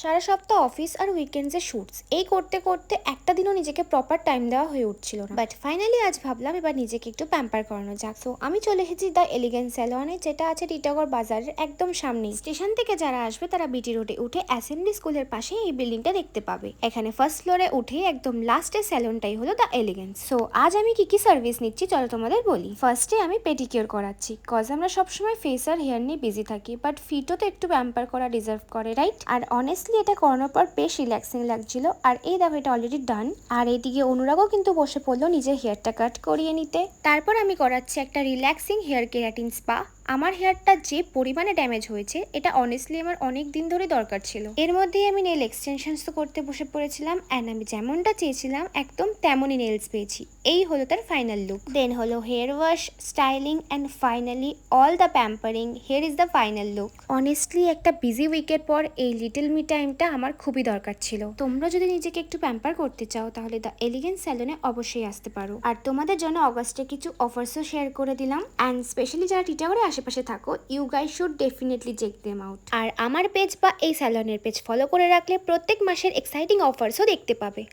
সারা সপ্তাহ অফিস আর উইকেন্ডসে শুটস এই করতে করতে একটা দিনও নিজেকে প্রপার টাইম দেওয়া হয়ে উঠছিল না। বাট ফাইনালি আজ ভাবলাম এবার নিজেকে একটু প্যাম্পার করানো যাক। সো আমি চলে এসেছি দ্য এলিগেন্স স্যালনে, যেটা আছে টিটাগড় বাজারের একদম সামনে। স্টেশন থেকে যারা আসবে তারা বিটি রোডে উঠে অ্যাসেম্বলি স্কুলের পাশে এই বিল্ডিংটা দেখতে পাবে। এখানে ফার্স্ট ফ্লোরে উঠে একদম লাস্টের স্যালনটাই হলো দ্য এলিগেন্স। সো আজ আমি কি কি সার্ভিস নিচ্ছি চলো তোমাদের বলি। ফার্স্টে আমি পেডিকিওর করাচ্ছি, কজ আমরা সবসময় ফেস আর হেয়ার নিয়ে বিজি থাকি, বাট ফিটও তো একটু প্যাম্পার করা ডিজার্ভ করে, রাইট? আর অনেস্টলি এটা করানোর পর বেশ রিল্যাক্সিং লাগছিল। আর এই দেখো এটা অলরেডি ডান। আর এইদিকে অনুরাগও কিন্তু বসে পড়লো নিজের হেয়ারটা কাট করিয়ে নিতে। তারপর আমি করাচ্ছি একটা রিল্যাক্সিং হেয়ার কেরাটিন স্পা। আমার হেয়ারটা যে পরিমাণে ড্যামেজ হয়েছে, এটা অনেস্টলি আমার অনেক দিন ধরে দরকার ছিল। এর মধ্যেই আমি নেল এক্সটেনশনস তো করতে বসে পড়েছিলাম, অ্যান্ড আমি যেমনটা চেয়েছিলাম একদম তেমনই নেলস পেয়েছি। এই হলো তার ফাইনাল লুক। দেন হলো hair wash, styling, and finally all the pampering. Hair is the final look. Honestly একটা বিজি উইকের পর এই লিটল মি টাইমটা আমার খুবই দরকার ছিল। তোমরা যদি নিজেকে একটু প্যাম্পার করতে চাও তাহলে দ্য এলিগেন্স স্যালনে অবশ্যই আসতে পারো। আর তোমাদের জন্য অগাস্টে কিছু অফার্সও শেয়ার করে দিলাম, অ্যান্ড স্পেশালি যারা টিটাগড়ে আশেপাশে থাকো, you guys should definitely check them out. আর আমার পেজ বা এই স্যালনের পেজ ফলো করে রাখলে প্রত্যেক মাসের এক্সাইটিং অফার্সও দেখতে পাবে।